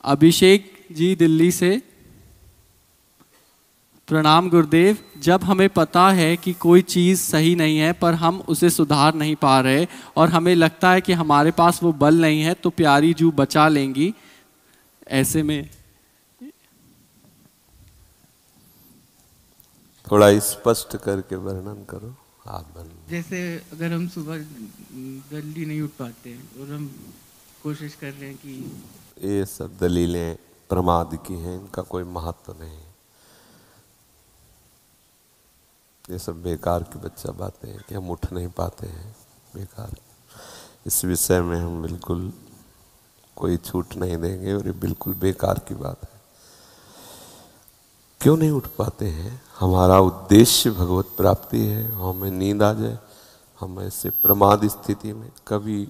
अभिषेक जी दिल्ली से। प्रणाम गुरुदेव। जब हमें पता है कि कोई चीज़ सही नहीं है पर हम उसे सुधार नहीं पा रहे और हमें लगता है कि हमारे पास वो बल नहीं है तो प्यारी जू बचा लेंगी, ऐसे में थोड़ा स्पष्ट करके वर्णन करो। आप जैसे अगर हम सुबह जल्दी नहीं उठ पाते हैं और हम कोशिश कर रहे हैं कि ये सब दलीलें प्रमाद की हैं, इनका कोई महत्व नहीं। ये सब बेकार की बच्चा बातें हैं कि हम उठ नहीं पाते हैं, बेकार। इस विषय में हम बिल्कुल कोई छूट नहीं देंगे और ये बिल्कुल बेकार की बात है। क्यों नहीं उठ पाते हैं? हमारा उद्देश्य भगवत प्राप्ति है, हमें नींद आ जाए, हम ऐसे प्रमाद स्थिति में, कभी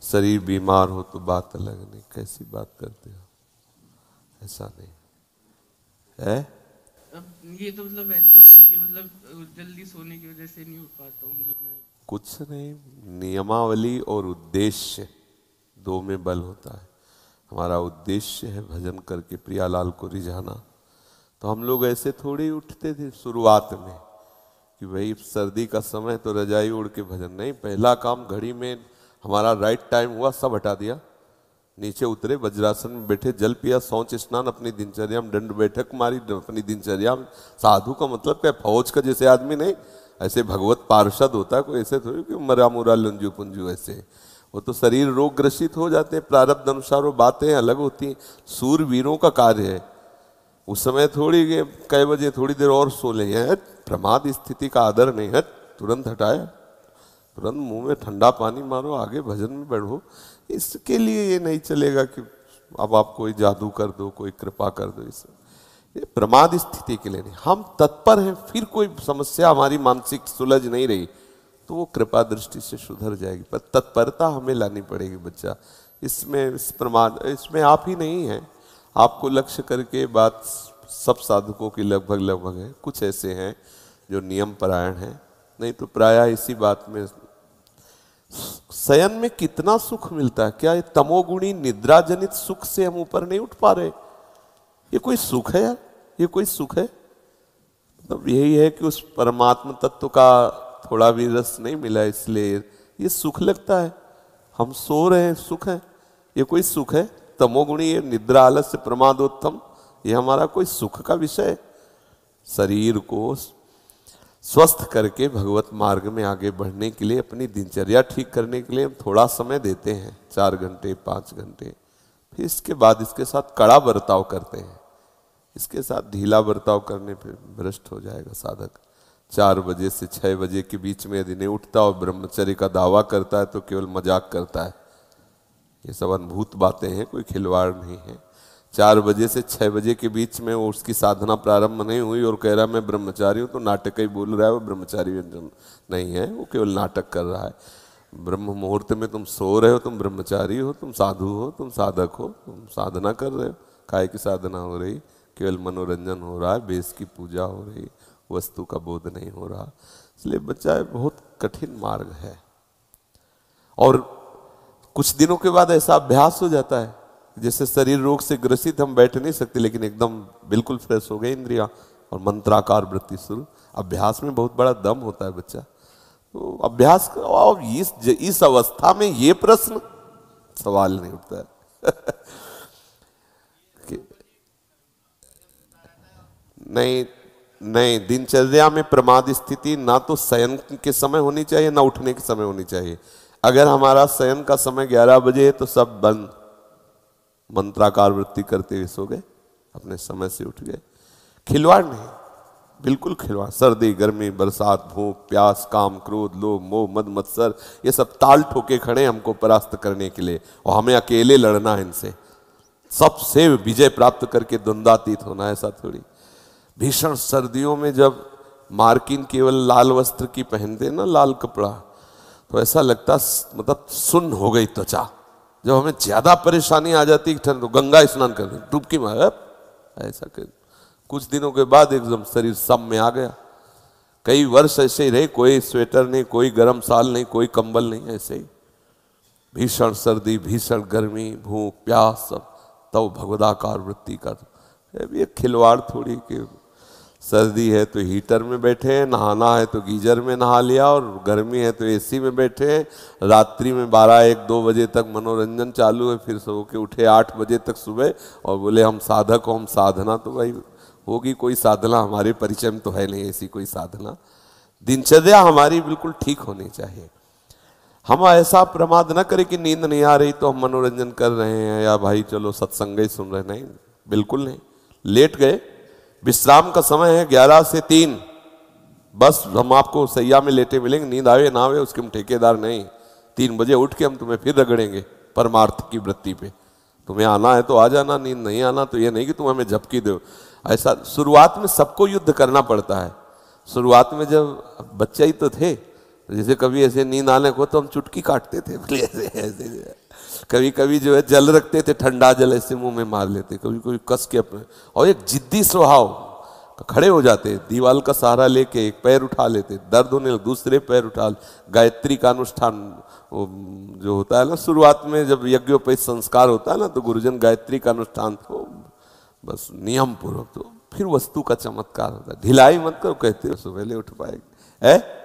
शरीर बीमार हो तो बात अलग, नहीं कैसी बात करते हो, ऐसा नहीं है। अब ये तो मतलब ऐसा होगा कि मतलब जल्दी सोने की वजह से नहीं उठ पाता हूँ जब मैं। कुछ नहीं, नियमावली और उद्देश्य दो में बल होता है। हमारा उद्देश्य है भजन करके प्रियालाल को रिझाना, तो हम लोग ऐसे थोड़ी ही उठते थे शुरुआत में कि भाई सर्दी का समय तो रजाई ओढ़ के भजन नहीं। पहला काम घड़ी में हमारा राइट टाइम हुआ, सब हटा दिया, नीचे उतरे, वज्रासन में बैठे, जल पिया, शौच स्नान, अपनी दिनचर्या में दंड बैठक मारी, अपनी दिनचर्या में। साधु का मतलब क्या, फौज का जैसे आदमी नहीं, ऐसे भगवत पार्षद होता है कोई, ऐसे थोड़ी कि मरा मुरा लंजू पुंजू ऐसे। वो तो शरीर रोग ग्रसित हो जाते हैं, प्रारब्ध अनुसार वो बातें अलग होती हैं। सूरवीरों का कार्य है उस समय थोड़ी कई बजे थोड़ी देर और सो ले, प्रमाद स्थिति का आदर नहीं है, तुरंत हटाया, तुरंत मुंह में ठंडा पानी मारो, आगे भजन में बढ़ो। इसके लिए ये नहीं चलेगा कि अब आप कोई जादू कर दो, कोई कृपा कर दो, ये प्रमाद स्थिति के लिए नहीं। हम तत्पर हैं, फिर कोई समस्या हमारी मानसिक सुलझ नहीं रही तो वो कृपा दृष्टि से सुधर जाएगी, पर तत्परता हमें लानी पड़ेगी बच्चा। इसमें इस प्रमाद इसमें आप ही नहीं है, आपको लक्ष्य करके बात सब साधकों की लगभग है। कुछ ऐसे हैं जो नियम परायण हैं, नहीं तो प्रायः इसी बात में। शयन में कितना सुख मिलता है, क्या ये तमोगुणी निद्रा जनित सुख से हम ऊपर नहीं उठ पा रहे? ये कोई सुख है यार? ये कोई सुख है? मतलब यही है कि उस परमात्मा तत्व का थोड़ा भी रस नहीं मिला, इसलिए ये सुख लगता है। हम सो रहे हैं, सुख है? ये कोई सुख है? तमोगुणी ये निद्रा आलस्य प्रमादोत्तम, ये हमारा कोई सुख का विषय? शरीर को स्वस्थ करके भगवत मार्ग में आगे बढ़ने के लिए, अपनी दिनचर्या ठीक करने के लिए हम थोड़ा समय देते हैं, 4 घंटे 5 घंटे, फिर इसके बाद इसके साथ कड़ा बर्ताव करते हैं। इसके साथ ढीला बर्ताव करने पर भ्रष्ट हो जाएगा साधक। 4 बजे से 6 बजे के बीच में यदि नहीं उठता और ब्रह्मचर्य का दावा करता है तो केवल मजाक करता है। ये सब अनुभूत बातें हैं, कोई खिलवाड़ नहीं है। 4 बजे से 6 बजे के बीच में वो उसकी साधना प्रारंभ नहीं हुई और कह रहा मैं ब्रह्मचारी हूँ, तो नाटक ही बोल रहा है, वो ब्रह्मचारी नहीं है, वो केवल नाटक कर रहा है। ब्रह्म मुहूर्त में तुम सो रहे हो, तुम ब्रह्मचारी हो, तुम साधु हो, तुम साधक हो, तुम साधना कर रहे हो। काय की साधना हो रही? केवल मनोरंजन हो रहा है, बेस की पूजा हो रही, वस्तु का बोध नहीं हो रहा। इसलिए बच्चा बहुत कठिन मार्ग है। और कुछ दिनों के बाद ऐसा अभ्यास हो जाता है जैसे शरीर रोग से ग्रसित हम बैठ नहीं सकते, लेकिन एकदम बिल्कुल फ्रेश हो गए इंद्रियां और मंत्राकार वृत्ति शुरू। अभ्यास में बहुत बड़ा दम होता है बच्चा, तो अभ्यास और इस अवस्था में ये प्रश्न सवाल नहीं उठता है। नहीं, दिनचर्या में प्रमाद स्थिति ना तो शयन के समय होनी चाहिए ना उठने के समय होनी चाहिए। अगर हमारा शयन का समय 11 बजे है तो सब बंद, मंत्राकार वृत्ति करते हुए सो गए, अपने समय से उठ गए। खिलवाड़ नहीं, बिल्कुल खिलवाड़। सर्दी गर्मी बरसात भूख प्यास काम क्रोध लोभ मोह मद मत्सर, ये सब ताल ठोके खड़े हमको परास्त करने के लिए, और हमें अकेले लड़ना है इनसे, सबसे विजय प्राप्त करके द्वंद्वातीत होना, ऐसा थोड़ी। भीषण सर्दियों में जब मार्किन केवल लाल वस्त्र की पहनते ना, लाल कपड़ा, तो ऐसा लगता मतलब सुन्न हो गई त्वचा। जब हमें ज्यादा परेशानी आ जाती है ठंड, तो गंगा स्नान कर दे, डुबकी मार, ऐसा कर। कुछ दिनों के बाद एकदम शरीर सम में आ गया। कई वर्ष ऐसे ही रहे, कोई स्वेटर नहीं, कोई गर्म साल नहीं, कोई कंबल नहीं, ऐसे ही भीषण सर्दी भीषण गर्मी भूख प्यास सब तब भगवदाकार वृत्ति कर। ये खिलवाड़ थोड़ी कि सर्दी है तो हीटर में बैठे हैं, नहाना है तो गीजर में नहा लिया, और गर्मी है तो एसी में बैठे हैं, रात्रि में 12-1-2 बजे तक मनोरंजन चालू है, फिर सो के उठे 8 बजे तक सुबह और बोले हम साधक हो, हम साधना। तो भाई होगी कोई साधना, हमारे परिचय में तो है नहीं ऐसी कोई साधना। दिनचर्या हमारी बिल्कुल ठीक होनी चाहिए। हम ऐसा प्रमाद न करें कि नींद नहीं आ रही तो हम मनोरंजन कर रहे हैं या भाई चलो सत्संग ही सुन रहे, नहीं, बिल्कुल नहीं। लेट गए, विश्राम का समय है 11 से 3, बस हम आपको सैया में लेटे मिलेंगे, नींद आवे ना आवे उसके हम ठेकेदार नहीं। 3 बजे उठ के हम तुम्हें फिर रगड़ेंगे परमार्थ की वृत्ति पे। तुम्हें आना है तो आ जाना, नींद नहीं आना तो ये नहीं कि तुम हमें झपकी दो। ऐसा शुरुआत में सबको युद्ध करना पड़ता है। शुरुआत में जब बच्चे ही तो थे, जैसे कभी ऐसे नींद आने को तो हम चुटकी काटते थे, ऐसे ऐसे। कभी कभी जो है जल रखते थे, ठंडा जल ऐसे मुंह में मार लेते, कभी कभी कस के अपने, और एक जिद्दी स्वभाव, खड़े हो जाते, दीवाल का सहारा लेके एक पैर उठा लेते, दर्द होने लगे दूसरे पैर उठा। गायत्री का अनुष्ठान जो होता है ना, शुरुआत में जब यज्ञोपवीत संस्कार होता है ना, तो गुरुजन गायत्री का अनुष्ठान तो बस नियम पूर्वक, तो फिर वस्तु का चमत्कार होता है। ढिलाई मत करो, कहते हो सुबह उठ पाएगी है।